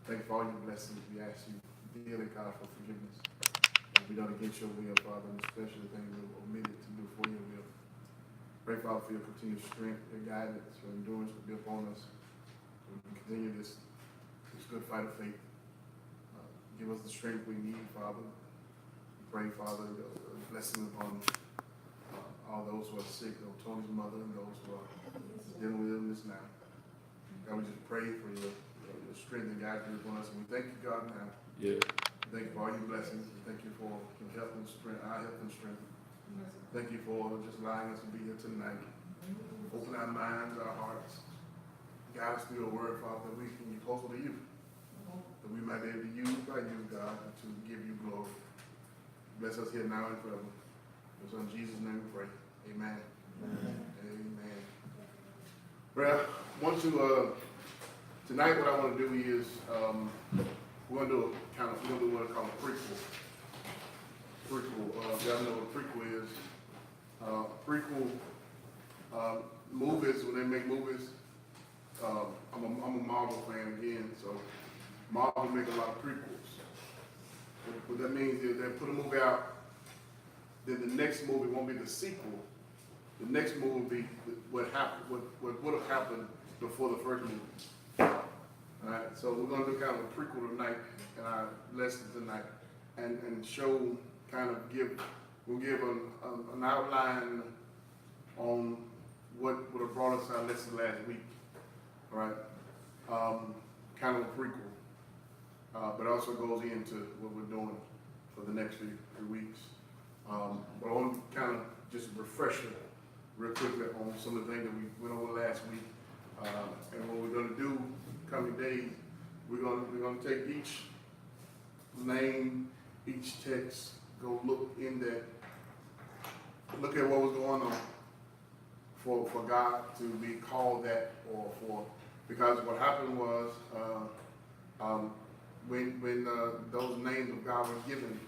Thank you for all your blessings. We ask you dearly, God, for forgiveness. We done against your will, Father, and especially the things we've omitted to do for your will. Pray, Father, for your continued strength, your guidance, your endurance to be upon us. We can continue this good fight of faith. Give us the strength we need, Father. We pray, Father, your blessing upon all those who are sick, Tony's mother, and those who are dealing with illness now. God, we just pray for your strength and guidance upon us. And we thank you, God, now. Yeah. Thank you for all your blessings. Thank you for your health and strength, our health and strength. Thank you for just allowing us to be here tonight. Open our minds, our hearts. Guide us through your word, Father, that we can get closer to you. That we might be able to use by you, God, to give you glory. Bless us here now and forever. In Jesus' name we pray. Amen. Amen. Amen. Well, tonight what I want to do is we're going to do what I call a prequel. Y'all know what a prequel is. Movies, when they make movies, I'm a Marvel fan again, so Marvel make a lot of prequels. What that means is they put a movie out, then the next movie won't be the sequel. The next movie will be what would have happened before the first movie. All right, so we're going to do kind of a prequel tonight in our lesson tonight, and show, we'll give an outline on what would have brought us our lesson last week. All right, kind of a prequel, but also goes into what we're doing for the next few weeks. But I want to kind of just refresh it real quickly on some of the things that we went over last week. And what we're going to do coming days, we're going to take each name, each text, go look at what was going on for God to be called that, because what happened was when those names of God were given,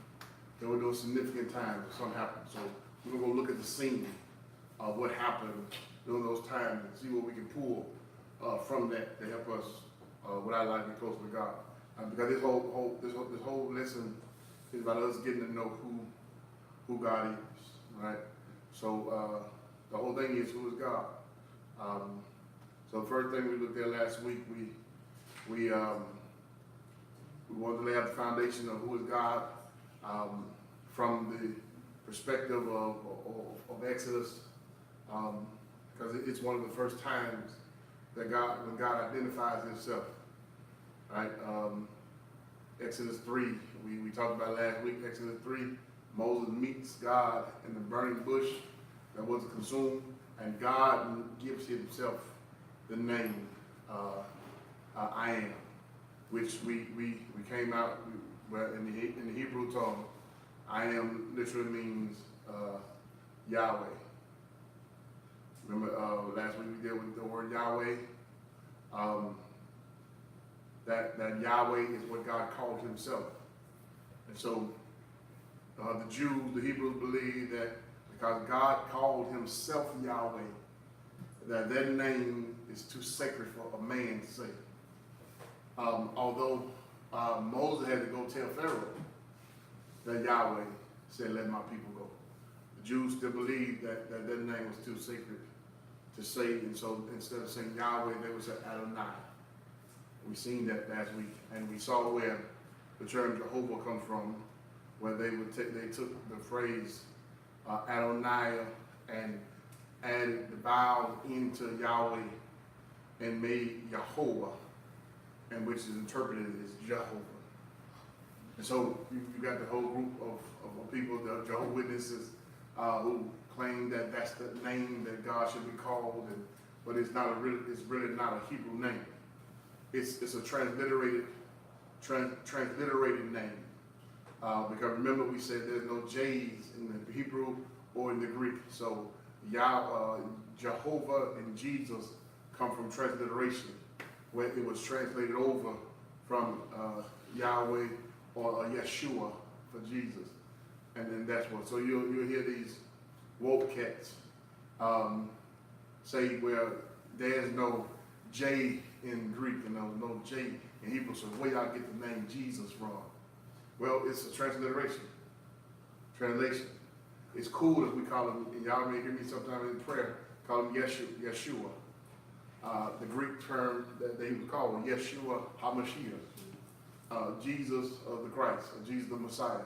there were those significant times that something happened. So we're going to go look at the scene of what happened during those times and see what we can pull from that to help us with our life and closer to God. Because this whole lesson is about us getting to know who God is, right? So the whole thing is, who is God? So the first thing we looked at last week, we wanted to lay out the foundation of who is God from the perspective of Exodus, because it's one of the first times that when God identifies himself, right? Exodus 3, we talked about last week. Exodus 3, Moses meets God in the burning bush that wasn't consumed, and God gives himself the name I am, which we came out in the Hebrew tongue. I am literally means Yahweh. Remember last week we dealt with the word Yahweh. That Yahweh is what God called himself. And so the Jews, the Hebrews believe that because God called himself Yahweh, that name is too sacred for a man to say. Although Moses had to go tell Pharaoh that Yahweh said, let my people go. The Jews still believed that name was too sacred to say, and so instead of saying Yahweh, they would say Adonai. We seen that last week, and we saw where the term Jehovah comes from, where they took the phrase Adonai and added the vowel into Yahweh and made Yehovah, and which is interpreted as Jehovah. And so you got the whole group of people, the Jehovah's Witnesses, who claim that that's the name that God should be called, but it's really not a Hebrew name. It's a transliterated name. Because remember we said there's no J's in the Hebrew or in the Greek. So Jehovah and Jesus come from transliteration, where it was translated over from Yahweh or Yeshua for Jesus. And then that's what. So you'll hear these woke cats say, well, there's no J in Greek and no J in Hebrew. So where y'all get the name Jesus from? Well, it's a translation. It's cool that we call him, and y'all may hear me sometime in prayer, call him Yeshua. The Greek term that they would call Yeshua HaMashiach, Jesus of the Christ, or Jesus the Messiah.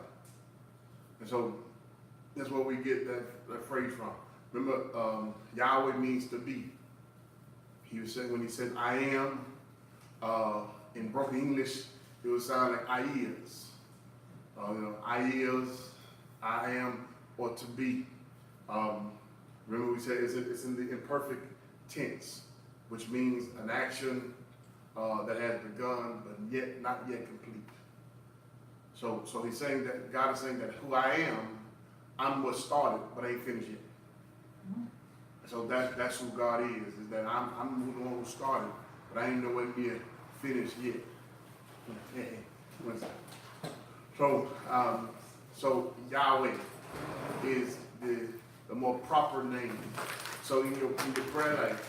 And so that's where we get that phrase from. Remember, Yahweh means to be. He was saying when he said I am, in broken English, it would sound like I is. I is, I am, or to be. Remember we said it's in the imperfect tense, which means an action that has begun but not yet complete. So he's saying that God is saying that who I am, I'm what started but ain't finished yet. So that's who God is that I'm the one who started, but I ain't nowhere near finished yet. So Yahweh is the more proper name. So in your prayer life,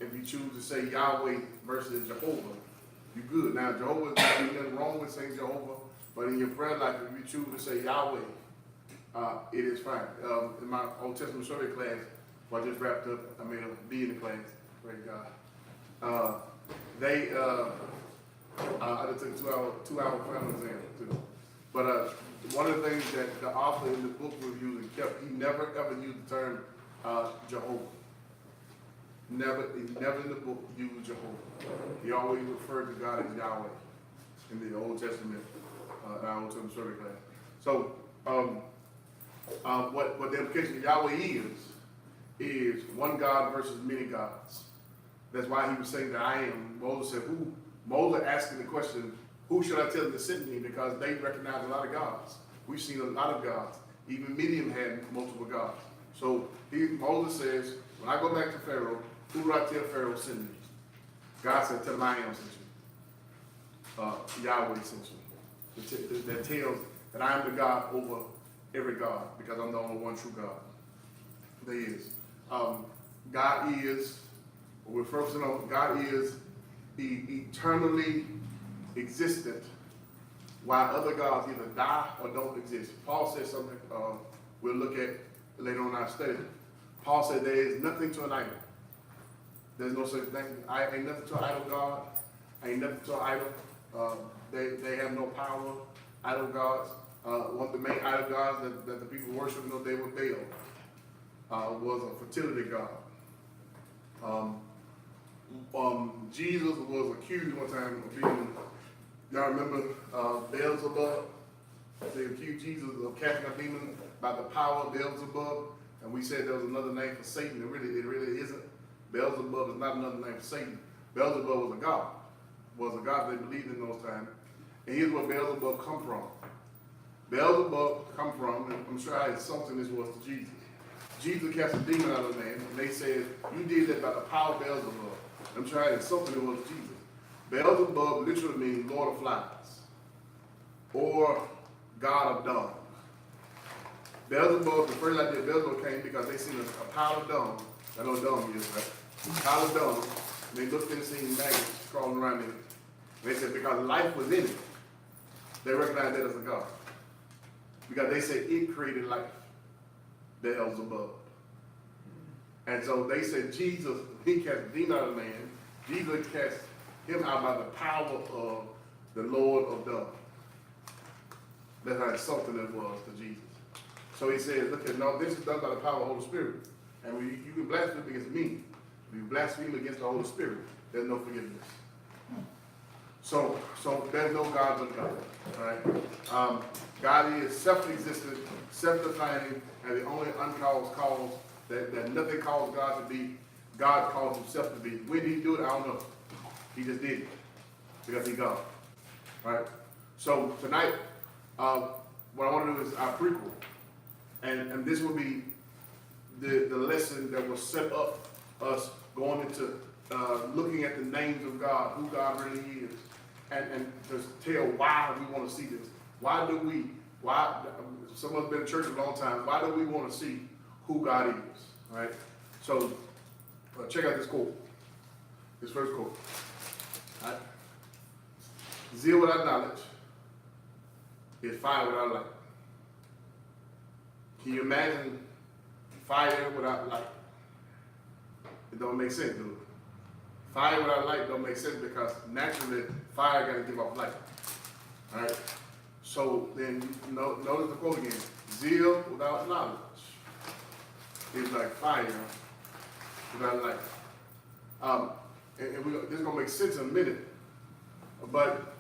if you choose to say Yahweh versus Jehovah, you're good. Now Jehovah, there's nothing wrong with saying Jehovah, but in your prayer life, if you choose to say Yahweh, it is fine. In my Old Testament survey class, I just wrapped up, I made a B in the class, praise God. I just took a 2-hour final exam too. But one of the things that the author in the book was using he never ever used the term Jehovah. Never in the book used Jehovah. He always referred to God as Yahweh in the Old Testament, in our Old Testament survey class. So what the implication of Yahweh is one God versus many gods. That's why he was saying that I am. Moses said, who? Moses asking the question, who should I tell them to send me? Because they recognize a lot of gods. We've seen a lot of gods. Even Midian had multiple gods. So Moses says, when I go back to Pharaoh, who do I tell Pharaoh to send me? God said, tell him I am sent you. Yahweh sent you. That tells that I am the God over every God, because I'm the only one true God. There is. God is, we're focusing on, God is eternally existent, while other gods either die or don't exist. Paul said something we'll look at later on in our study. Paul said there is nothing to an idol. There's no such thing. Ain't nothing to an idol God. Ain't nothing to an idol. They have no power. Idol gods. One of the main idol gods that the people worship in those days was Baal. Was a fertility god. Jesus was accused one time of being, y'all remember Beelzebub? They accused Jesus of casting a demon by the power of Beelzebub, and we said there was another name for Satan. It really isn't. Beelzebub is not another name for Satan. Beelzebub was a god they believed in those times. And here's where Beelzebub come from. Beelzebub come from, and I'm sure how insulting this was to Jesus. Jesus cast a demon out of a man, and they said, you did that by the power of Beelzebub. I'm sure how insulting it was to Jesus. Beelzebub literally means Lord of Flies, or God of Dung. Beelzebub, the first idea of Beelzebub came because they seen a pile of dung. I know what dung is, right? A pile of dung. And they looked and seen maggots crawling around in it. And they said because life was in it, they recognized that as a God. Because they said it created life. Beelzebub. And so they said Jesus, he cast a demon out of man. Jesus cast him out by the power of the Lord of Dung. That's how insulting it was to Jesus. So he said, look, no, this is done by the power of the Holy Spirit. And you can blaspheme against me. If you blaspheme against the Holy Spirit, there's no forgiveness. So there's no God but God. All right? God is self-existent, self-defining, and the only uncaused cause that nothing caused God to be, God caused himself to be. When did he do it? I don't know. He just did it. Because he's God. All right? So tonight, what I want to do is our prequel. And this will be the lesson that will set up us going into looking at the names of God, who God really is, and to tell why we want to see this. Some of us been in church a long time, why do we want to see who God is, right? So, check out this quote, this first quote. Right? Zeal without knowledge is fire without light. Can you imagine fire without light? It don't make sense, do it? Fire without light don't make sense because naturally fire got to give off light. All right. So then notice the quote again. Zeal without knowledge is like fire without light. This is gonna make sense in a minute. But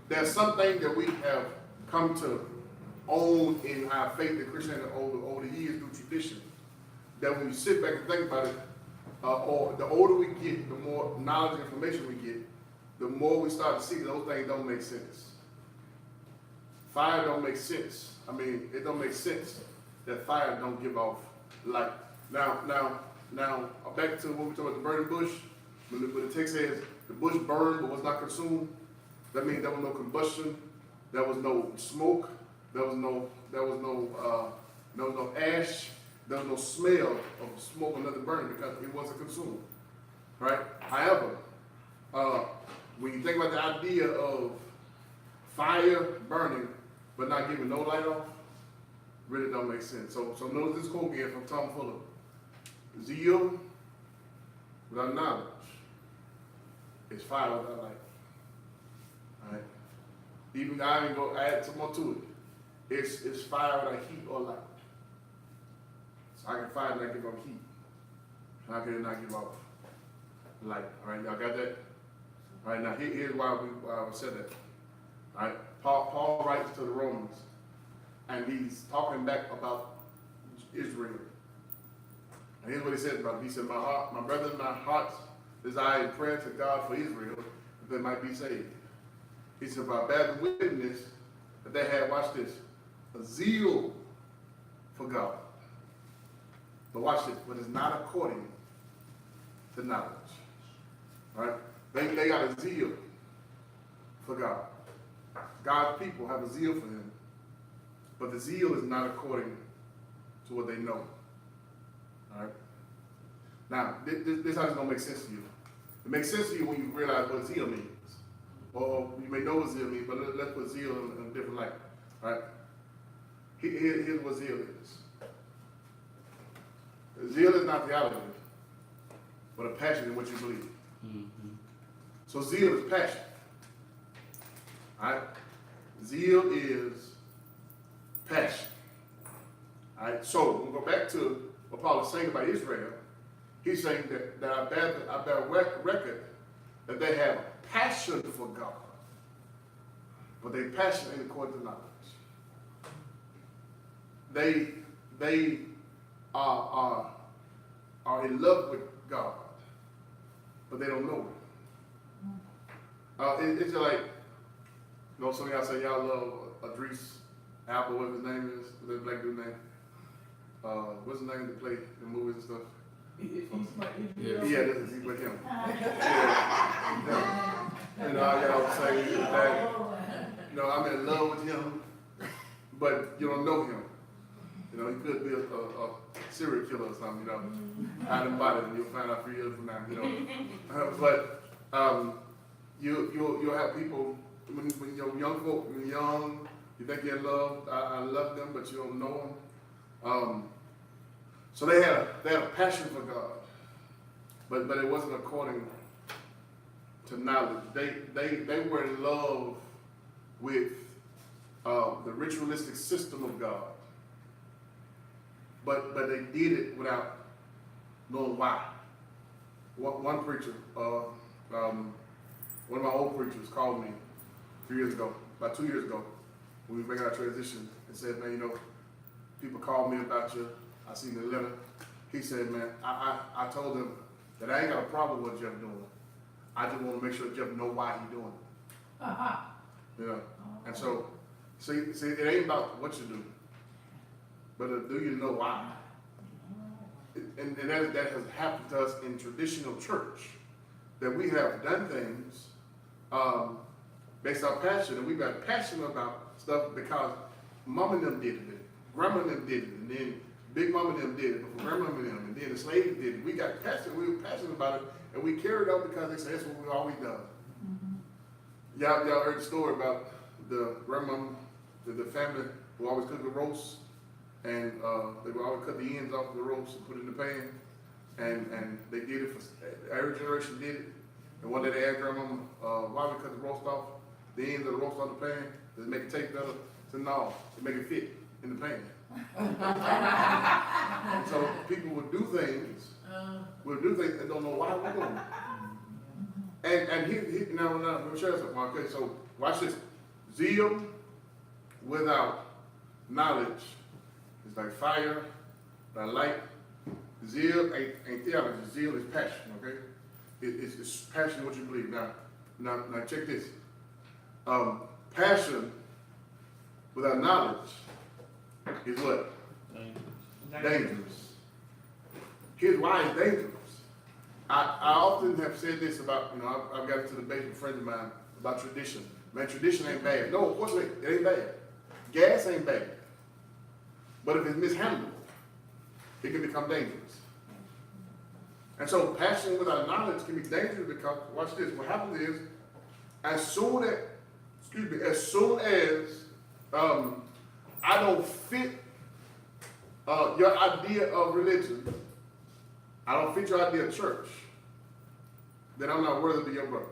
there's something that we have come to own in our faith in Christianity over the years through tradition. That when you sit back and think about it, or the older we get, the more knowledge and information we get, the more we start to see that those things don't make sense. Fire don't make sense. I mean, it don't make sense that fire don't give off light. Now, back to when we talk about the burning bush, when the text says the bush burned but was not consumed, that means there was no combustion, there was no smoke, there was no ash, there was no smell of smoke or nothing burning because it wasn't consumed. Right? However, when you think about the idea of fire burning but not giving no light off, really don't make sense. So notice this quote again from Tom Fuller. Zeal without knowledge is fire without light. All right? Even I even go add some more to it. It's fire without heat or light. So I can fire and not give off heat. How can it not give off light? All right, y'all got that? All right, now here's why we said that. All right, Paul writes to the Romans, and he's talking back about Israel. And here's what he said about it. He said, my brethren, my heart's desire and prayer to God for Israel, that they might be saved. He said, I bear the witness that they had, watch this, a zeal for God. But watch this, but it's not according to knowledge. All right? They got a zeal for God. God's people have a zeal for him. But the zeal is not according to what they know. All right? Now, this how it's going to make sense to you. It makes sense to you when you realize what zeal means. Or you may know what zeal means, but let's put zeal in a different light. All right? Here's what zeal is. Zeal is not theology, but a passion in what you believe. Mm-hmm. So zeal is passion. All right? Zeal is passion. All right? So we'll go back to what Paul is saying about Israel. He's saying that I bear record that they have passion for God, but their passion ain't according to knowledge. They are in love with God, but they don't know Him. It's just like, some of y'all say y'all love Idris Elba, whatever his name is, the black dude name. What's his name to play in movies and stuff? Yeah, this is with him. Yeah. I gotta say that, I'm in love with him, but you don't know him. He could be a serial killer or something, hide and body, and you'll find out 3 years from now, but you'll have people, when you're young folk, when you're young, you think you're in love, I love them, but you don't know them. So they had a passion for God, but it wasn't according to knowledge. They were in love with the ritualistic system of God, but they did it without knowing why. One preacher, one of my old preachers, called me 3 years ago, about 2 years ago, when we were making our transition, and said, man, people call me about you. I seen the letter. He said, man, I told him that I ain't got a problem with what Jeff doing. I just want to make sure Jeff know why he doing it. Uh-huh. And so, see, it ain't about what you do, but do you know why? And that has happened to us in traditional church, that we have done things based on passion, and we got passionate about stuff because mom and them did it, grandma and them did it, and then Big Mama and them did it before Grandma and them, and then the slaves did it. We were passionate about it, and we carried on because they said that's what we've always done. Y'all heard the story about the grandmama, the family who always cook the roast, and they would always cut the ends off the roast and put it in the pan, and they did it for every generation did it. And one day they asked grandmama, why we cut the roast off, the ends of the roast off the pan? Does it make it taste better? Said no, to make it fit in the pan. And so people would do things and don't know why we're doing it. And now let me share something. Okay, so watch this. Zeal without knowledge is like fire, like light. Zeal ain't theology. Zeal is passion. Okay, it's passion what you believe. Now check this. Passion without knowledge is what? Dangerous. Here's why it's dangerous. I often have said this about, I've got into debate with friends of mine about tradition. Man, tradition ain't bad. No, of course it ain't bad. Gas ain't bad. But if it's mishandled, it can become dangerous. And so passion without knowledge can be dangerous because, watch this, what happens is, as soon as I don't fit your idea of religion, I don't fit your idea of church, then I'm not worthy to be your brother.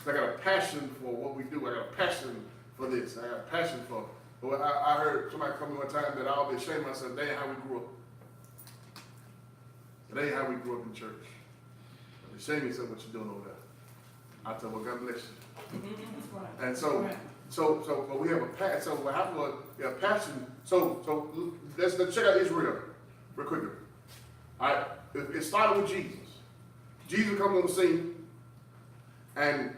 I got a passion for what we do. I got a passion for this. I got a passion for. Well, I heard somebody come in one time that I'll be ashamed of myself. That ain't how we grew up. That ain't how we grew up in church. I'll be ashamed of yourself what you're doing over there. I tell well, God bless you. And so we have a passion. So what happened was we have passion. So let's check out Israel real quickly. All right, it started with Jesus. Jesus comes on the scene, and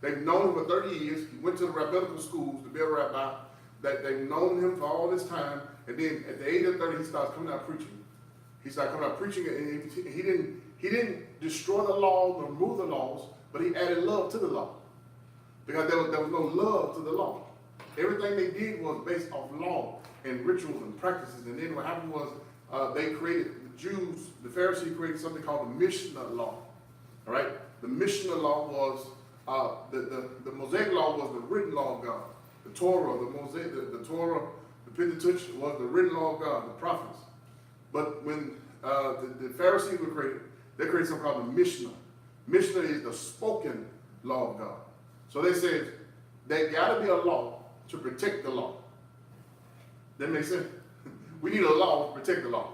they've known him for 30 years. He went to the rabbinical schools to be a rabbi. That they've known him for all this time, and then at the age of 30, he starts coming out preaching. He started coming out preaching, and he didn't destroy the law or remove the laws, but he added love to the law. Because there was no love to the law. Everything they did was based off law and rituals and practices. And then what happened was they created, the Jews, the Pharisees created something called the Mishnah law. All right? The Mishnah law was, the Mosaic law was the written law of God. The Torah, the Torah, the Pentateuch was the written law of God, the prophets. But when the Pharisees were created, they created something called the Mishnah. Mishnah is the spoken law of God. So they said, there got to be a law to protect the law. That makes sense? We need a law to protect the law.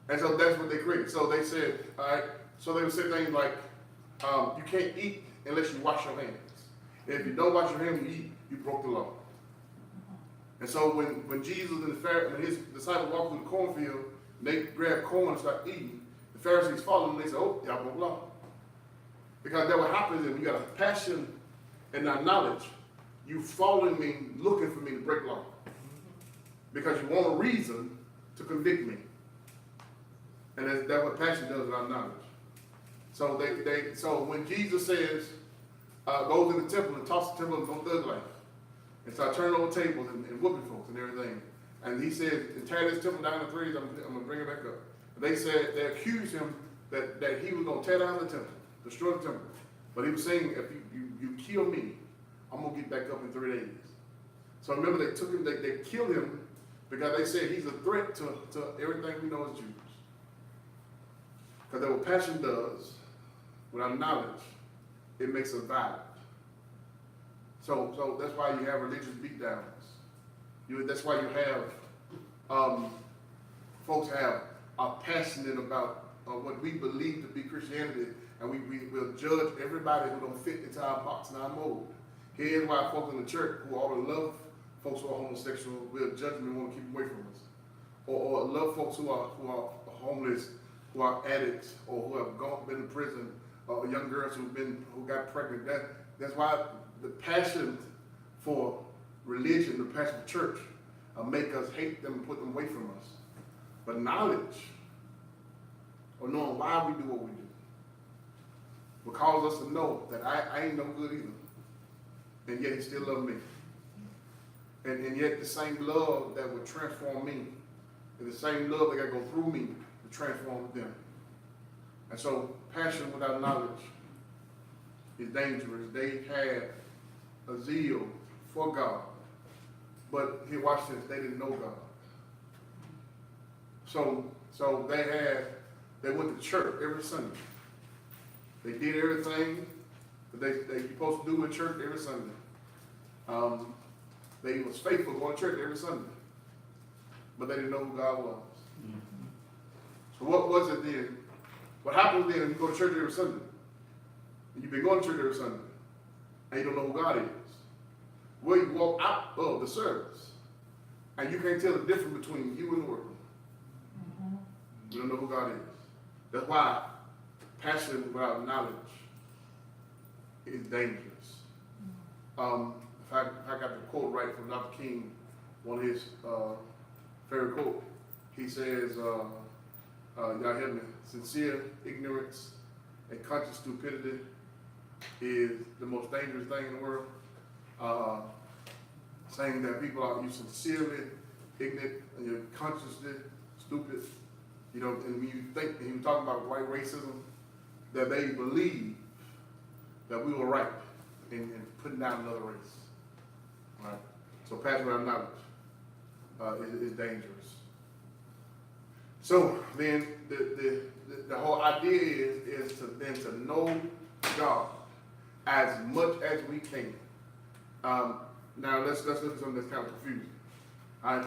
And so that's what they created. So they said, all right, so they would say things like, you can't eat unless you wash your hands. And if you don't wash your hands, you eat, you broke the law. And so when Jesus and when his disciples walked through the cornfield, and they grabbed corn and started eating, the Pharisees followed them and they said, oh, y'all broke the law. Because that what happens is when you got a passion and not knowledge, you following me, looking for me to break law. Because you want a reason to convict me. And that's what passion does without knowledge. So so when Jesus says, goes in the temple and talks the temple on thug life, and start turning over tables and whooping folks and everything. And he said, tear this temple down in threes, I'm going to bring it back up. And they accused him that he was going to tear down the temple, destroy the temple. But he was saying, if you kill me, I'm going to get back up in 3 days. So remember, they took him, they killed him because they said he's a threat to everything we know as Jews. Because what passion does, without knowledge, it makes us violent. So that's why you have religious beatdowns. That's why you have folks are passionate about what we believe to be Christianity, and we will judge everybody who don't fit into our box and our mold. Here's why folks in the church who already love folks who are homosexual will judge them and want to keep them away from us, or love folks who are homeless, who are addicts, or who have been in prison, or young girls who got pregnant. That's why the passion for religion, the passion for church, make us hate them and put them away from us. But knowledge, or knowing why we do what we do, will cause us to know that I ain't no good either. And yet he still loves me. And yet the same love that would transform me, and the same love that got to go through me to transform them. And so passion without knowledge is dangerous. They had a zeal for God, but here, watch this, they didn't know God. So they went to church every Sunday. They did everything that they supposed to do in church every Sunday. They was faithful going to church every Sunday, but they didn't know who God was. So what was it then? What happens then when you go to church every Sunday? And you've been going to church every Sunday, and you don't know who God is. Well, you walk out of the service, and you can't tell the difference between you and the world. You don't know who God is. That's why passion without knowledge is dangerous. If I got the quote right from Dr. King, one of his favorite quotes, he says, y'all hear me, sincere ignorance and conscious stupidity is the most dangerous thing in the world. Saying that people are you sincerely ignorant and you're consciously stupid. You know, and when you think, and he was talking about white racism, that they believe that we were right in putting down another race. Right? So passion without knowledge is dangerous. So then the whole idea is to know God as much as we can. Now let's look at something that's kind of confusing. All right.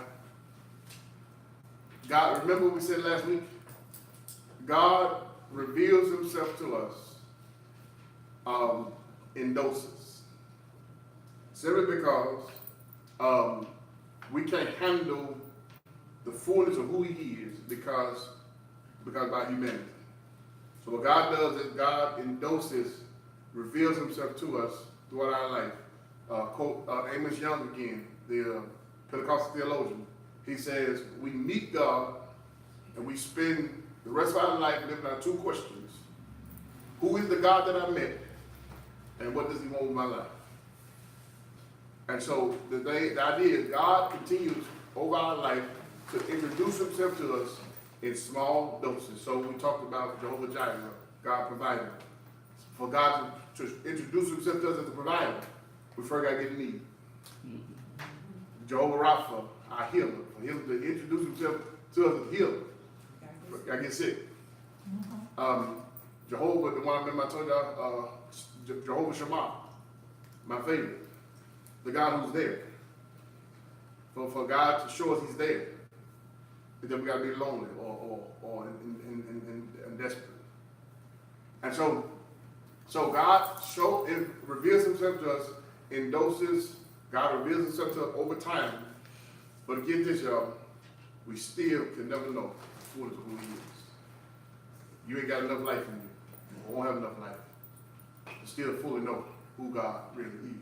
God, remember what we said last week? God reveals himself to us in doses. Simply because we can't handle the fullness of who he is because of our humanity. So what God does is God in doses reveals himself to us throughout our life. Quote Amos Young again, the Pentecostal theologian. He says, we meet God and we spend the rest of our life living on two questions. Who is the God that I met? And what does he want with my life? And so the idea is God continues over our life to introduce himself to us in small doses. So we talked about Jehovah Jireh, God provider. For God to introduce himself to us as a provider, we first got to get in need. Jehovah Rapha, our healer. For him to introduce himself to us as a healer, I get sick. Jehovah, the one I remember I told y'all, Jehovah Shammah, my favorite. The God who's there. For God to show us he's there. And then we got to be lonely or in desperate. And so God reveals himself to us in doses. God reveals himself to us over time. But get this, y'all, we still can never know the fullness of who he is. You ain't got enough life in you. You won't have enough life to still fully know who God really is.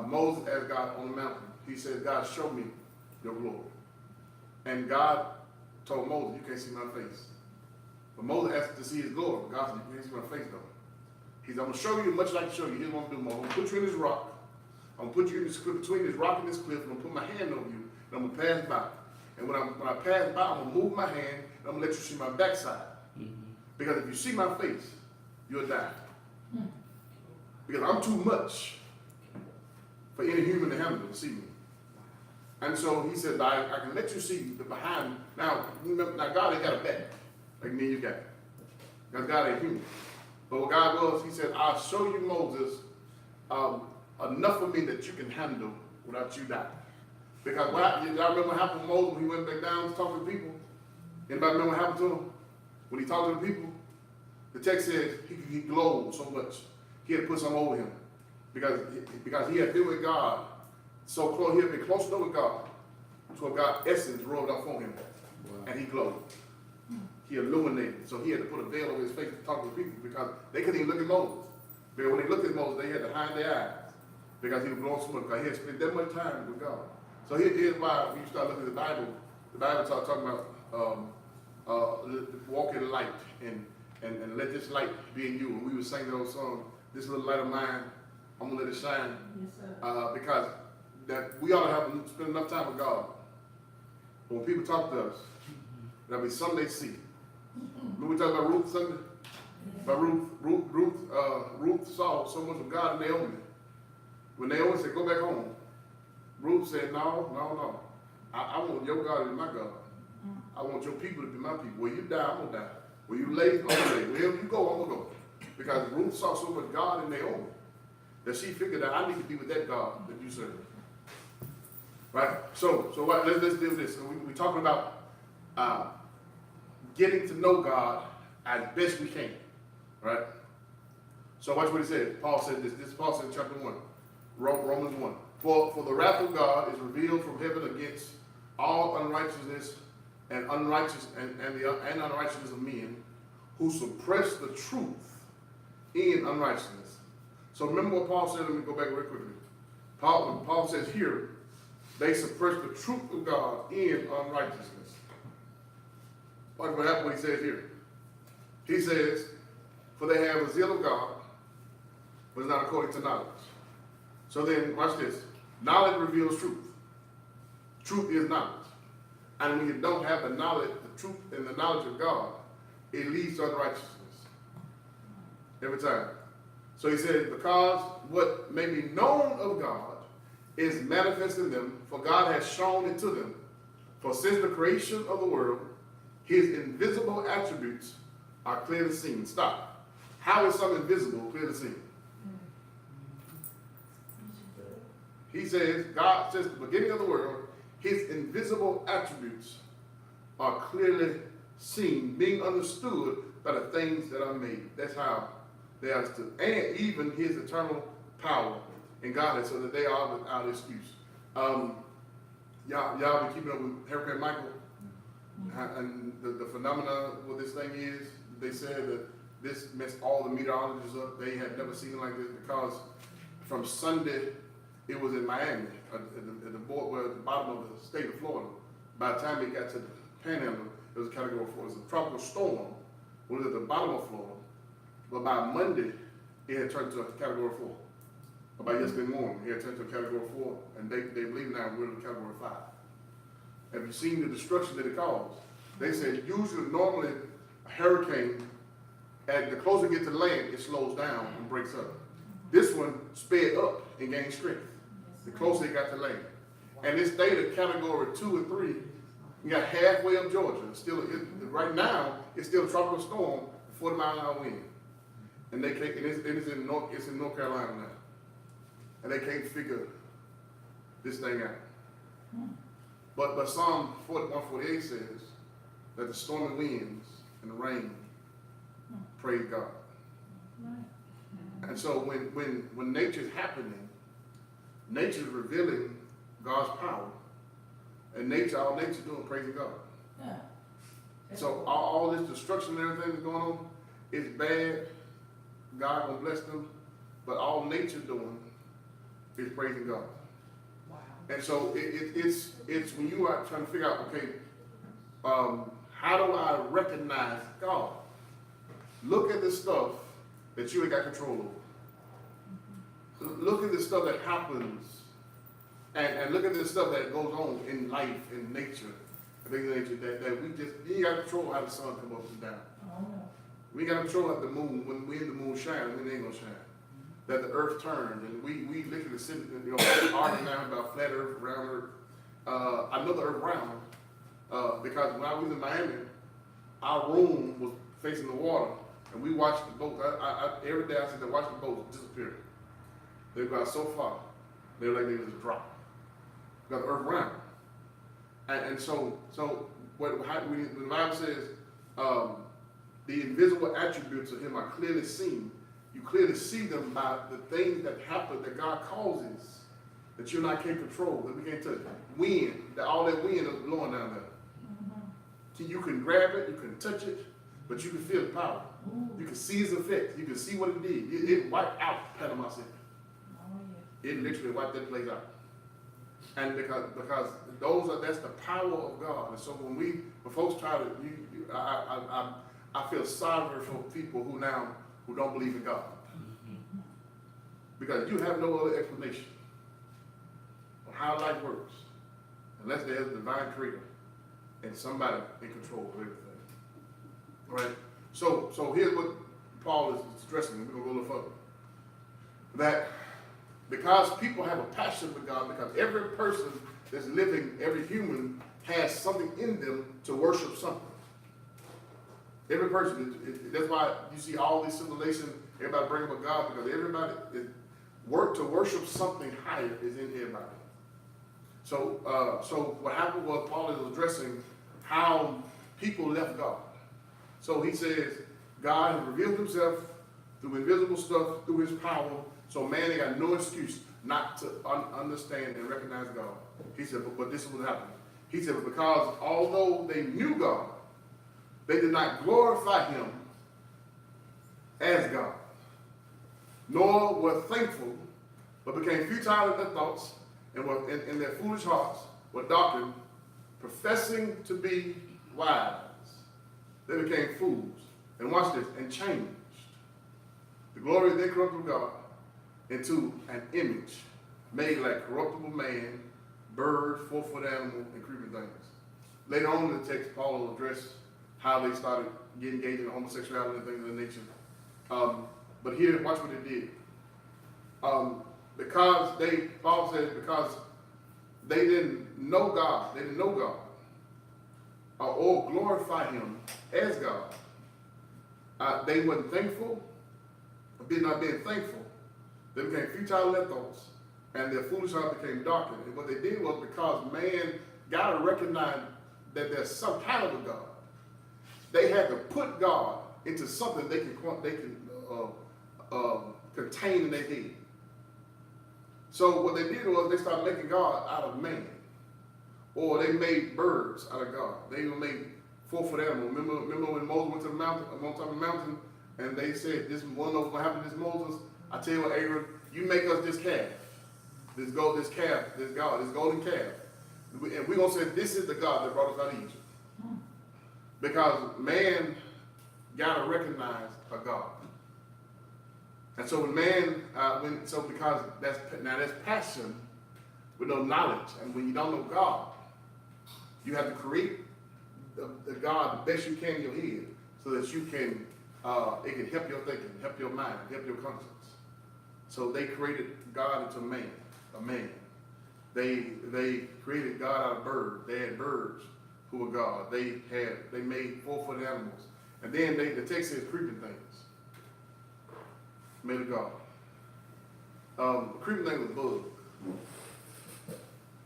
Moses asked God on the mountain, he said, God, show me your glory. And God told Moses, you can't see my face. But Moses asked to see his glory. God said, you can't see my face though. He said, I'm going to show you as much as I can show you. Here's what I'm going to do. I'm going to put you in this rock. I'm going to put you in this cliff, between this rock and this cliff. I'm going to put my hand over you, and I'm going to pass by. And when I pass by, I'm going to move my hand, and I'm going to let you see my backside. Because if you see my face, you'll die. Because I'm too much for any human to handle to see me. And so he said, I can let you see the behind. Now God ain't got a back like me and you got. Because God ain't human. But what God was, he said, I'll show you, Moses, enough of me that you can handle without you dying. Because y'all remember what happened to Moses when he went back down to talk to the people? Anybody remember what happened to him? When he talked to the people? The text says he glowed so much. He had to put something over him. Because he had been with God so close, he had been close enough with God to where God's essence rubbed off on him. Wow. And he glowed. He illuminated. So he had to put a veil over his face to talk to the people because they couldn't even look at Moses. Because when they looked at Moses, they had to hide their eyes because he was glowing so much, because he had spent that much time with God. So here's why when you start looking at the Bible starts talking about walk in light and let this light be in you. And we were singing those songs, this little light of mine, I'm going to let it shine. Yes, sir. Because that we ought to have spend enough time with God. But when people talk to us, there'll be something they see. Remember we talked about Ruth Sunday? But Ruth saw so much of God in Naomi. When Naomi said, go back home, Ruth said, no. I want your God to be my God. I want your people to be my people. Where you die, I'm going to die. Where you lay, I'm going to lay. Wherever you go, I'm going to go. Because Ruth saw so much God in Naomi that she figured that I need to be with that God that you serve. Right? So what, let's deal with this. So we're talking about getting to know God as best we can. Right? So watch what he said. Paul said this. This is Paul said in chapter 1. Romans 1. For the wrath of God is revealed from heaven against all unrighteousness and unrighteousness of men who suppress the truth in unrighteousness. So remember what Paul said. Let me go back real quickly. Paul says here, they suppress the truth of God in unrighteousness. Watch what he says here. He says, for they have a zeal of God, but it's not according to knowledge. So then, watch this. Knowledge reveals truth. Truth is knowledge. And when you don't have the knowledge, the truth and the knowledge of God, it leads to unrighteousness. Every time. So he said, because what may be known of God is manifest in them, for God has shown it to them. For since the creation of the world, his invisible attributes are clearly seen. Stop. How is something invisible clearly seen? He says, God, since the beginning of the world, his invisible attributes are clearly seen, being understood by the things that are made. That's how they are understood. And even his eternal power and godliness, so that they are without excuse. Y'all been keeping up with Hurricane Michael? And the phenomena, what this thing is, they said that this messed all the meteorologists up. They had never seen it like this because from Sunday, it was in Miami, at the bottom of the state of Florida. By the time it got to the Panhandle, it was a category 4. It was a tropical storm. It was at the bottom of Florida. But by Monday, it had turned to a category 4. Or by yesterday morning, it had turned to a category 4. And they believe now we're in category 5. Have you seen the destruction that it caused? They said usually, normally, a hurricane, as the closer it gets to land, it slows down and breaks up. This one sped up and gained strength the closer it got to land. And it stayed at category 2 and 3. You got halfway up Georgia. Right now, it's still a tropical storm, 40-mile-an-hour wind. And they can't, it's in North Carolina now. And they can't figure this thing out. But Psalm 148 says that the stormy winds and the rain praise God. And so when nature's happening, nature's revealing God's power. And all nature's doing praising God. Yeah. So all this destruction and everything that's going on is bad. God will bless them. But all nature doing is praising God. Wow. And so it's when you are trying to figure out, okay, how do I recognize God? Look at the stuff that you ain't got control over. Look at the stuff that happens, and look at the stuff that goes on in life, in nature, that we just, you ain't got control how the sun comes up and down. Oh. We ain't got control how the moon, when the moon shines, when it ain't gonna shine. That the earth turns, and we literally sit, arguing now about flat earth, round earth. I know the earth round, because when I was in Miami, our room was facing the water, and we watched the boats. Every day I said to watch the boats disappear. They got so far, they were like they was a drop. Got the earth round. And so when the Bible says the invisible attributes of him are clearly seen, you clearly see them by the things that happen that God causes that you and I can't control, that we can't touch. Wind, all that wind is blowing down there. You can grab it, you can touch it, but you can feel the power. You can see its effect. You can see what it did. It wiped out Panama City. It literally wiped that place out. And because that's the power of God. And so when folks try to, I feel sorry for people who don't believe in God. Because you have no other explanation of how life works unless there's a divine creator and somebody in control of everything. All right? So here's what Paul is stressing, and we're going to go a little further, that because people have a passion for God, because every person that's living, every human has something in them to worship something. Every person, that's why you see all these civilizations, everybody bring up God, because everybody work to worship something higher is in everybody. So what happened was Paul is addressing how people left God. So he says God has revealed himself through invisible stuff, through his power, so man ain't got no excuse not to understand and recognize God. He said, but this is what happened. He said, because although they knew God, they did not glorify him as God, nor were thankful, but became futile in their thoughts, and were in their foolish hearts were darkened, professing to be wise. They became fools. And watch this, and changed the glory of the incorruptible God into an image made like corruptible man, bird, 4-foot animal, and creeping things. Later on in the text, Paul will address how they started getting engaged in homosexuality and things of that nature. But here, watch what they did. Paul says, because they didn't know God, or glorify him as God. They weren't thankful, not being thankful. They became futile in their thoughts, and their foolish heart became darkened. And what they did was, because man got to recognize that there's some kind of a God, they had to put God into something they can contain in their head. So what they did was they started making God out of man, or they made birds out of God. They even made 4-foot animals. Remember when Moses went to the mountain, on top of the mountain, and they said, "This one knows what happened to this Moses." I tell you what, Aaron, you make us this calf, this golden calf, and we're gonna say this is the God that brought us out of Egypt, because man gotta recognize a God. And so when man, because that's passion with no knowledge, and when you don't know God, you have to create the God the best you can in your head, so that you can, it can help your thinking, help your mind, help your conscience. So they created God into a man. They created God out of birds. They had birds who were God. They made 4-foot animals, and then the text says creeping things. Made a God. Creeping thing was a bug.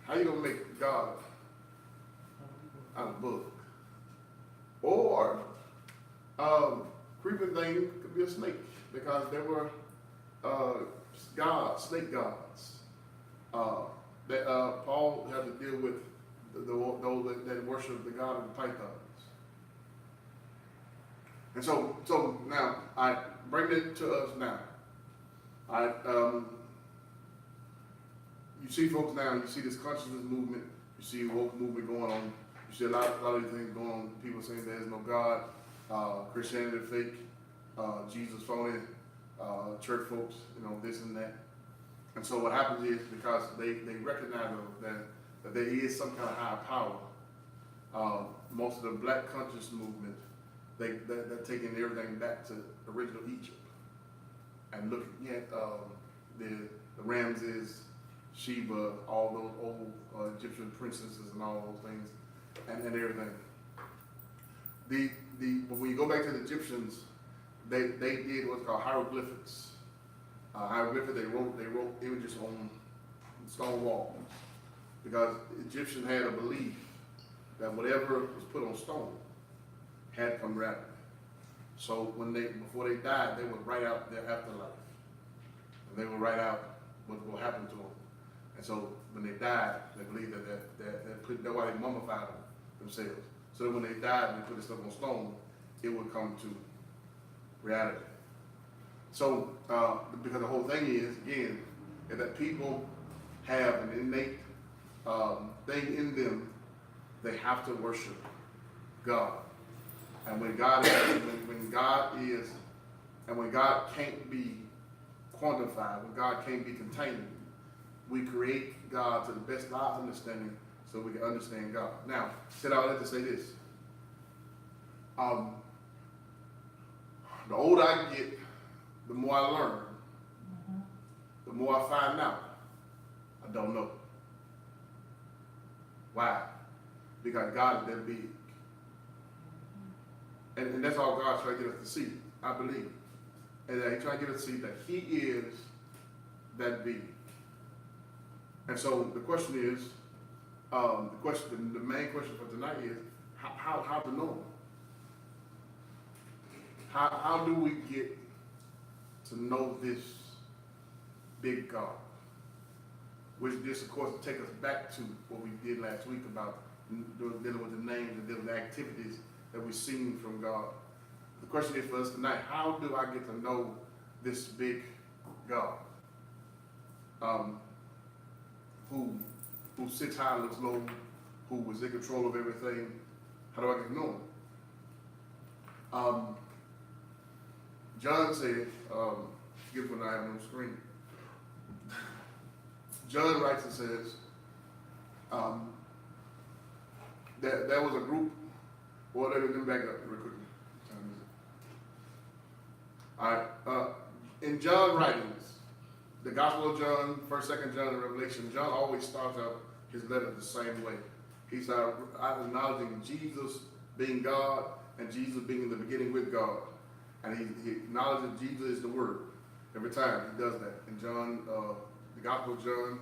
How you gonna make God out of a bug? Or creeping thing could be a snake, because there were snake gods that Paul had to deal with, those that worship the god of the pythons. And so now I bring it to us now. You see folks now, you see this consciousness movement, you see woke movement going on, you see a lot of these things going on, people saying there is no God, Christianity fake, Jesus phony, church folks, this and that. And so what happens is, because they recognize that there is some kind of higher power, most of the black conscious movement, they're taking everything back to original Egypt and looking at the Ramses, Sheba, all those old Egyptian princesses and all those things, and everything. But when you go back to the Egyptians, they did what's called hieroglyphics. Hieroglyphics, they wrote images on stone walls, because Egyptians had a belief that whatever was put on stone had to come reality. So before they died, they would write out their afterlife, and they would write out what will happen to them. And so when they died, they believed that's why they mummified themselves. So that when they died and they put this stuff on stone, it would come to reality. So, because the whole thing is that people have an innate thing in them, they have to worship God. And when God can't be quantified, when God can't be contained, we create God to the best of our understanding, so we can understand God. Now, said all that to say this. The older I get, the more I learn. The more I find out, I don't know. Why? Because God is that big. And that's all God's trying to get us to see, I believe. And that He's trying to get us to see that He is that big. And so the question is, the main question for tonight is, how to know Him? How do we get to know this big God? Which this, of course, will take us back to what we did last week about dealing with the names and dealing with the activities that we've seen from God. The question is for us tonight, how do I get to know this big God? Who sits high and looks low, who is in control of everything. How do I get to know Him? John said, forget what I have on the screen. John writes and says, that there was a group, well, let me back up real quickly. All right, in John writings, the Gospel of John, 1st, 2nd John, and Revelation, John always starts out his letter the same way. He's acknowledging Jesus being God and Jesus being in the beginning with God. And he acknowledges Jesus is the Word. Every time he does that. In John, the Gospel of John,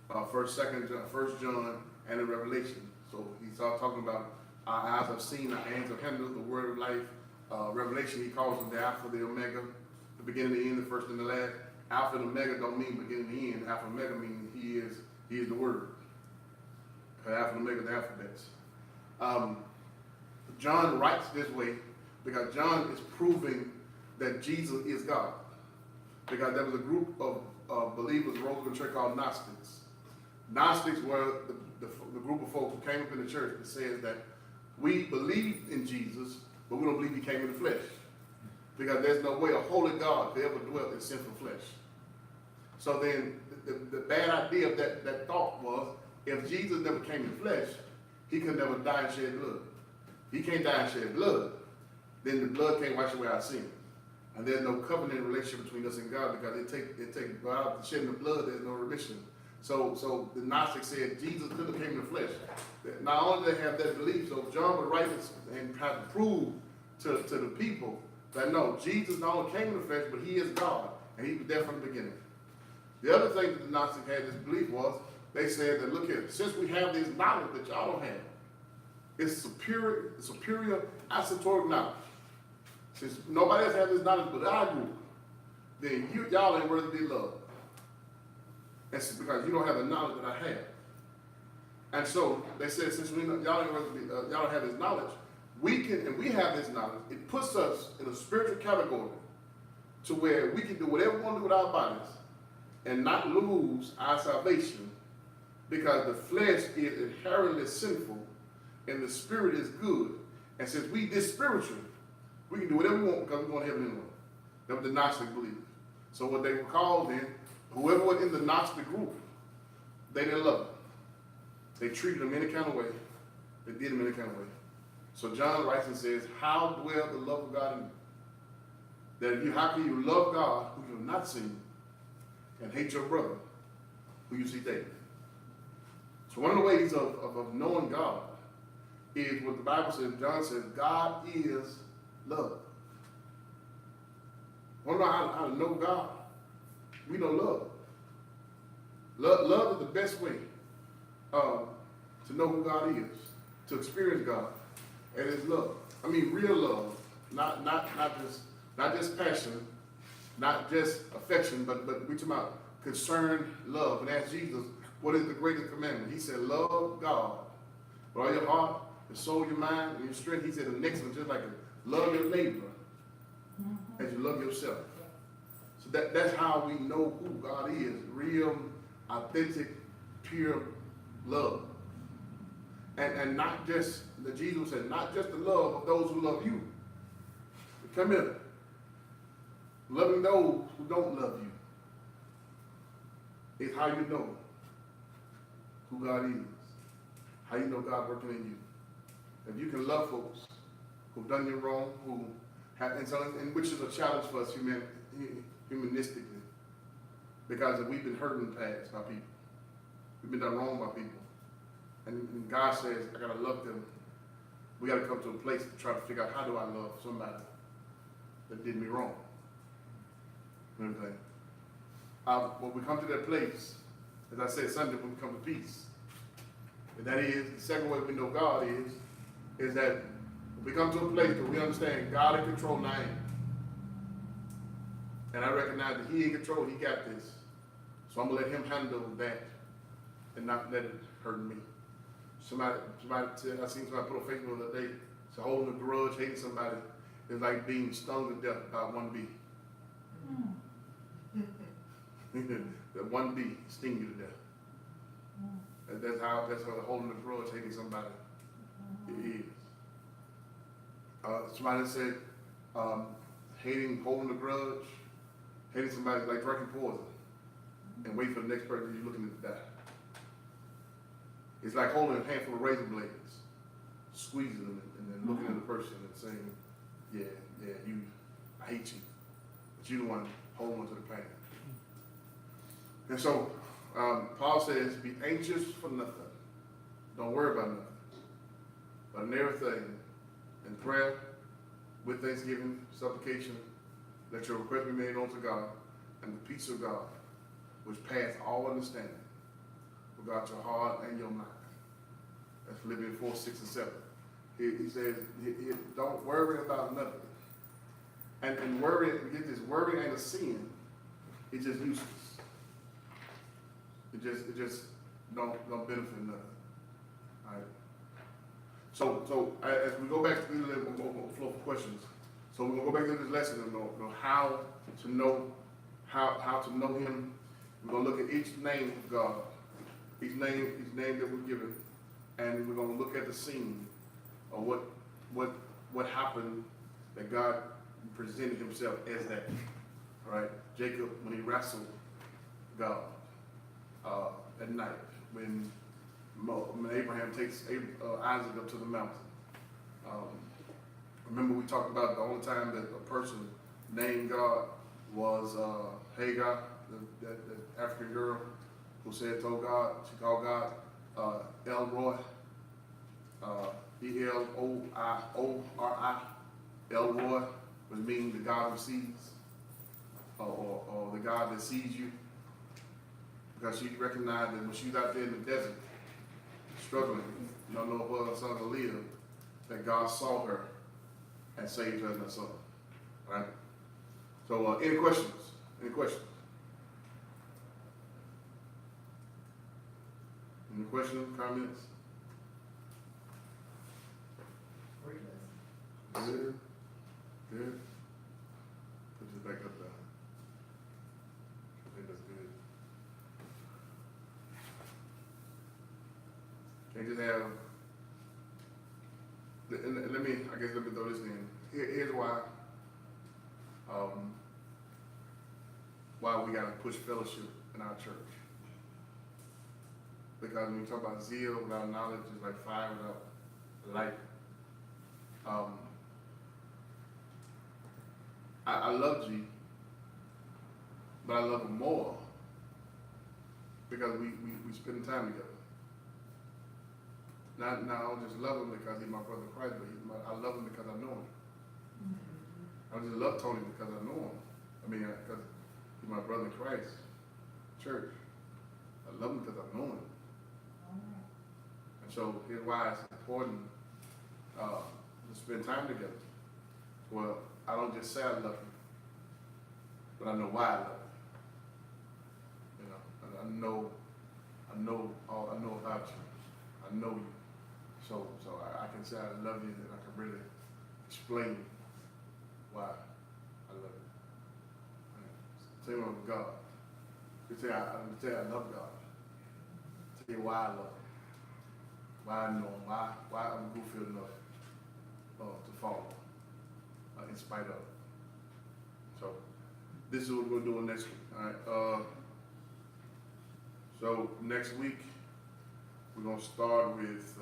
1st, 2nd John, 1st John, and in Revelation. So he starts talking about our eyes have seen, our hands have handled the Word of life. Revelation, he calls them the Alpha, the Omega, the beginning, the end, the first and the last. Alpha and Omega don't mean beginning and end. Alpha and Omega means he is the Word. Alpha and Omega, the alphabets. John writes this way because John is proving that Jesus is God. Because there was a group of believers rose up in the church called Gnostics. Gnostics were the group of folks who came up in the church that says that we believe in Jesus, but we don't believe He came in the flesh. Because there's no way a holy God could ever dwell in sinful flesh. So then the bad idea of that thought was, if Jesus never came in flesh, He could never die and shed blood. He can't die and shed blood, then the blood can't wash away our sin. And there's no covenant relationship between us and God because it takes without the shedding of blood, there's no remission. So the Gnostics said Jesus could have came in the flesh. Not only did they have that belief, so John would write this and try to prove to the people that no, Jesus not only came in the flesh, but He is God, and He was there from the beginning. The other thing that the Gnostics had this belief was, they said that, look here, since we have this knowledge that y'all don't have, it's superior esoteric knowledge. Since nobody else has this knowledge but our group, then y'all ain't worthy to be loved. That's because you don't have the knowledge that I have. And so they said, since y'all ain't worthy to be, y'all don't have this knowledge, we have this knowledge. It puts us in a spiritual category to where we can do whatever we want to do with our bodies and not lose our salvation, because the flesh is inherently sinful and the spirit is good. And since we this spiritual, we can do whatever we want because we're going to heaven anyway. That was the Gnostic belief. So what they were called then, whoever was in the Gnostic group, they didn't love them. They treated them any kind of way. They did them any kind of way. So John writes and says, how dwell the love of God in you? How can you love God who you have not seen and hate your brother who you see daily? So one of the ways of knowing God is what the Bible says. John says, God is love. Want to know how to know God? We know love. Love is the best way to know who God is, to experience God, and it's love. I mean, real love, not just passion, not just affection, but we're talking about concerned love. And ask Jesus, what is the greatest commandment? He said, love God with all your heart, your soul, your mind, and your strength. He said the next one, just like it, love your neighbor as you love yourself. So that's how we know who God is. Real, authentic, pure love. And not just, Jesus said, not just the love of those who love you. But come here. Loving those who don't love you is how you know who God is. How you know God working in you. If you can love folks who've done you wrong, who And so, and which is a challenge for us humanistically, because we've been hurt in the past by people. We've been done wrong by people. And God says, I gotta love them. We gotta come to a place to try to figure out, how do I love somebody that did me wrong? You know what I'm saying? When we come to that place, as I said Sunday, when we come to peace, and that is, the second way we know God is that we come to a place where we understand God in control now. And I recognize that He in control, He got this. So I'm gonna let Him handle that and not let it hurt me. Somebody said, I seen somebody put on Facebook the other day, so holding a grudge, hating somebody is like being stung to death by one bee. That one bee sting you to death. That's how holding a grudge, hating somebody is. Somebody said, holding a grudge, hating somebody is like drinking poison and wait for the next person you're looking at to die. It's like holding a handful of razor blades, squeezing them, and then looking at the person and saying, I hate you, but you're the one holding on to the pain. And so, Paul says, be anxious for nothing. Don't worry about nothing. But in everything, in prayer, with thanksgiving, supplication, let your request be made unto God, and the peace of God, which passeth all understanding, will guard your heart and your mind. That's Philippians 4, 6, and 7. He says, don't worry about nothing. And worry, get this, worry ain't a sin. It's just useless. It just don't benefit nothing. All right. So as we go back to the flow of questions, so we're gonna go back to this lesson and know how to know Him. We're gonna look at each name of God, each name that we're given, and we're gonna look at the scene of what happened that God presented Himself as that. All right, Jacob, when he wrestled God at night, when Abraham takes Isaac up to the mountain. Remember we talked about the only time that a person named God was Hagar, the African girl who told God, she called God El Roi, E-L-O-I-O-R-I, El Roi, which means the God who sees, or the God that sees you. Because she recognized that when she was out there in the desert, struggling, don't know where her son to live, that God saw her and saved her and her son. Right? So, any questions? Any questions? Any questions, comments? Good. Good. Put this back up there. I think that's good. Can't just have, and let me throw this in. Here's why we gotta push fellowship in our church. Because when we talk about zeal without knowledge is like fire without light. I love G, but I love him more because we spend time together. Now I don't just love him because he's my brother in Christ, but I love him because I know him. I don't just love Tony because I know him. I mean, because he's my brother in Christ, church. I love him because I know him. And so here's why it's important to spend time together. Well, I don't just say I love him, but I know why I love him. You know, I know about you. I know you. So I can say I love you, and I can really explain why I love you. Same with God. You say I love God. Tell you why I love him. Why I know him. Why I'm goofy enough to follow in spite of. So this is what we're doing next week. All right. So next week we're gonna start with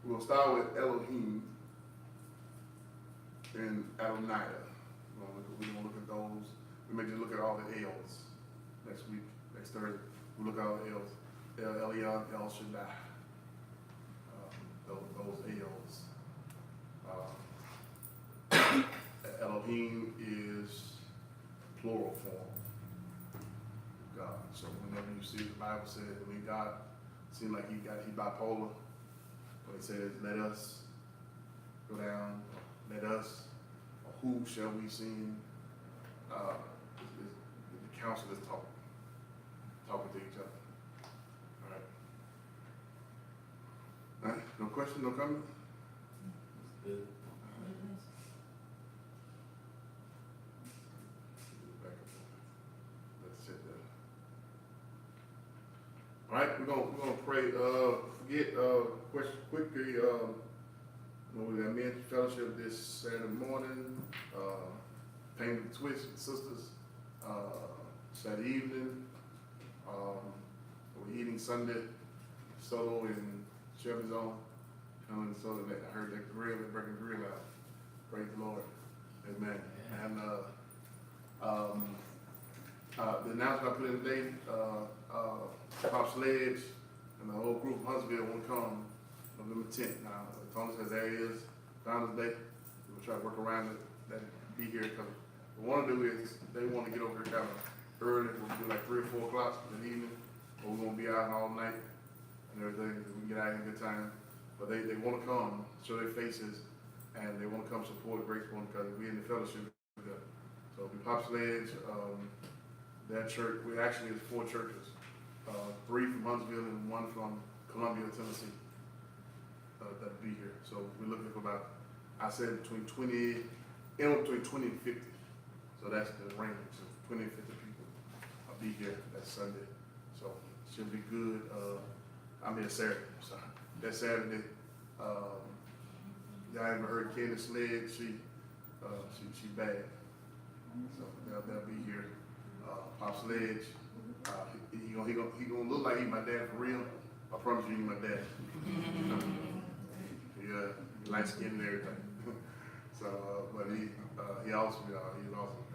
We'll start with Elohim and Adonai. We're gonna look at those. We may just look at all the L's next week, next Thursday. We'll look at all the L's. El Elyon, El Shaddai. Those L's. Elohim is plural form of God. So whenever you see the Bible says, when God seems like he bipolar, when it says, let us go down, let us, or who shall we sing? The council is talking to each other. All right, no question, no comment? Good. Let's sit there. All right, we're gonna pray. Quickly. We got men's fellowship this Saturday morning. Painting the Twist sisters Saturday evening. We're eating Sunday solo in Chevy Zone. And so that I heard that grill, that breaking grill out. Praise the Lord. Amen. Yeah. And the announcement I put in today, Pop Sledge and the whole group of Huntsville will come November 10th. Now, Tony says there is Founders Day. We'll try to work around it, that be here, because what we want to do is they want to get over here kind of early. We'll do like 3 or 4 o'clock in the evening, but we're going to be out all night and everything. We can get out in a good time. But they want to come, show their faces, and they want to come support Graceful because we're in the fellowship with them. So we Pop Sledge, that church, we actually is 4 churches, 3 from Huntsville and 1 from Columbia, Tennessee, that'll be here. So we're looking for about, I said between 20 and 50. So that's the range, so 20 and 50 people will be here that Sunday. So it should be good. Saturday, sorry. That Saturday, y'all ever heard Candace Sledge? She bad. So they'll be here. Pop Sledge, he gonna look like he my dad for real. I promise you, he my dad. He light skin and everything. So, but he also, he's awesome.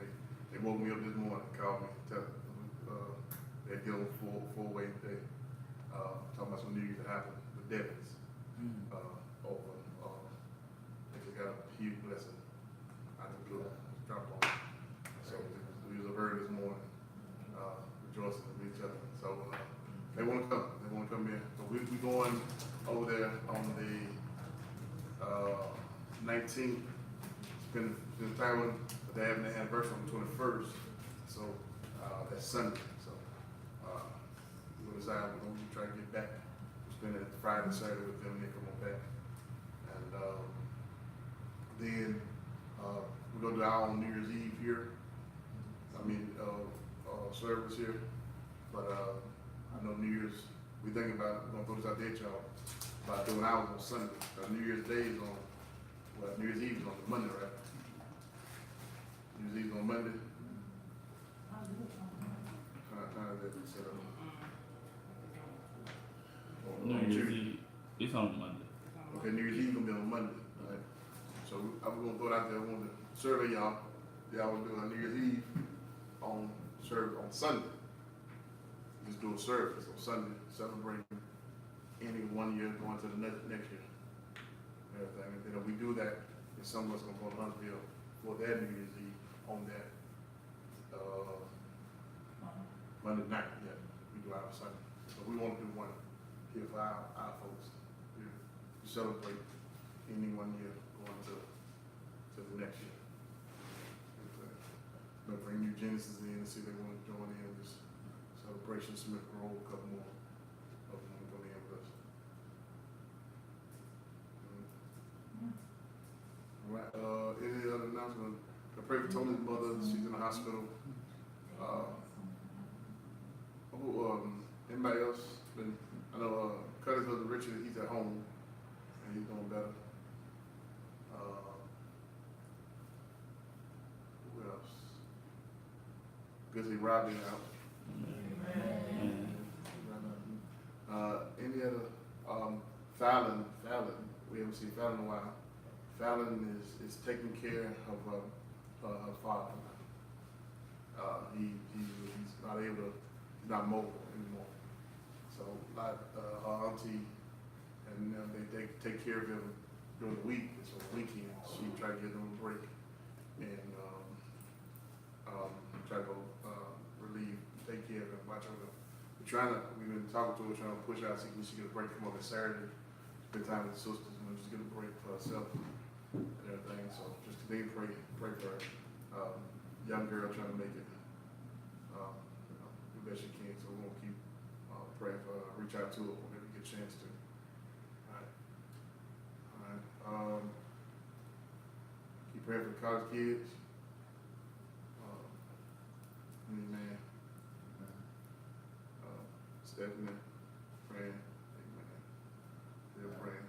They woke me up this morning, called me, they're dealing with full weight day. Talking about some news that happened with Devins. They just got a huge blessing out of the blue. Dropped on. So we was early this morning, rejoicing with each other. So they want to come. They want to come in. So we going over there on the 19th. Spend time with them. But they having the anniversary on the 21st. So that's Sunday. So we'll decide we're going to try to get back. Spend it Friday, Saturday with them, and then come on back. And then we're going to do our own New Year's Eve here. Service here. But I know New Year's, we think about, we're going to put this out there, y'all, about doing ours on Sunday. New Year's Day is on, New Year's Eve is on Monday, right? New Year's Eve is on Monday. Trying to set up. New Year's Eve, it's on Monday. Okay, New Year's Eve gonna be on Monday, right? So I'm gonna go out there, I want to survey y'all. Y'all will do a New Year's Eve on Sunday. Just do a service on Sunday, celebrating ending 1 year, going to the next year. Everything. And then if we do that, then some of us gonna go to Huntsville for their New Year's Eve on that Monday night. Yeah, we do our Sunday. So we want to do one here for our folks here to celebrate ending 1 year, going to the next year. We'll bring New Genesis in and see if they want to join in this celebration. Smith Grove, a couple more of them want to come in with us. All right. Any other announcement? I pray for Tony's mother. She's in the hospital. Anybody else? I know Cuddy's husband Richard. He's at home and he's doing better. Who else? Good to see Robbie out. Any other Fallon we haven't seen Fallon in a while. Fallon is taking care of her father. He's not able to, he's not mobile anymore. So like her auntie and they take care of him during the week. So the weekend she tried to get him a break and try to relieve, take care of him, watch over him. We've been talking to her, trying to push out, see if she get a break from on Saturday, spend time with the sisters, and just get a break for herself and everything. So just today, pray for her. Young girl trying to make it, the best she can. So we're gonna keep praying for her. Reach out to her whenever you get a chance to. All right. Keep praying for the college kids. Amen. Stephanie, praying. Amen. Still praying.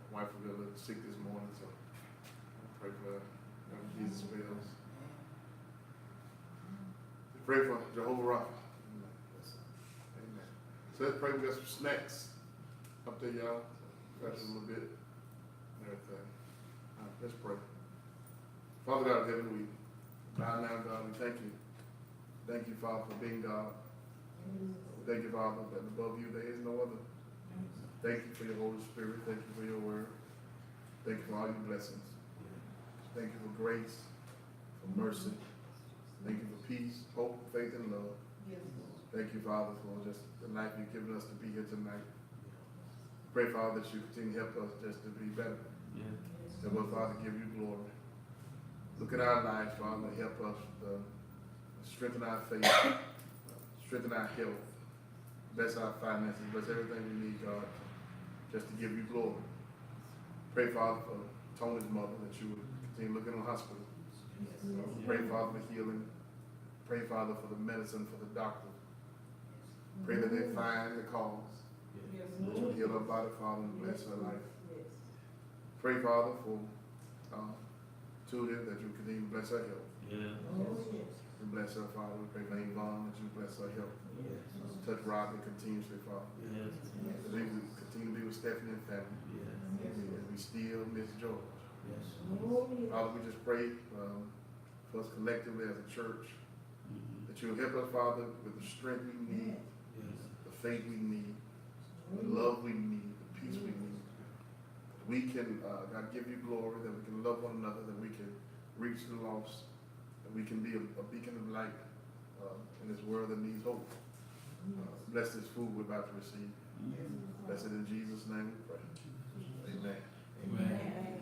My wife was a little sick this morning, so pray for her. Jesus wills. Pray for Jehovah Rapha. Amen. So let's pray. We got some snacks up there, y'all. Got a little bit. Everything. All right, let's pray. Father God of heaven, we bow now, God. We thank you. Thank you, Father, for being God. Thank you, Father, that above you there is no other. Thank you for your Holy Spirit. Thank you for your word. Thank you for all your blessings. Thank you for grace, for mercy. Thank you for peace, hope, faith, and love. Thank you, Father, for just the life you've given us to be here tonight. Pray, Father, that you continue to help us just to be better. That will, Father, give you glory. Look at our lives, Father, and help us strengthen our faith, strengthen our health, bless our finances, bless everything we need, God, just to give you glory. Pray, Father, for Tony's mother, that you would continue looking in the hospital. Pray, Father, for healing. Pray, Father, for the medicine, for the doctors. Pray that they find the cause. That you heal her body, Father, and bless her life. Pray, Father, for Tudor, that you continue to bless her health. And bless her, Father. We pray for Yvonne, that you bless her health. Touch Robin continuously, Father. That we continue to be with Stephanie and family. As we still miss George. Father, we just pray for us collectively as a church, that you will help us, Father, with the strength we need, the faith we need, the love we need, the peace we need. We can, God, give you glory, that we can love one another, that we can reach the lost, that we can be a beacon of light in this world that needs hope. Bless this food we're about to receive. Bless it in Jesus' name we pray. Amen. Amen.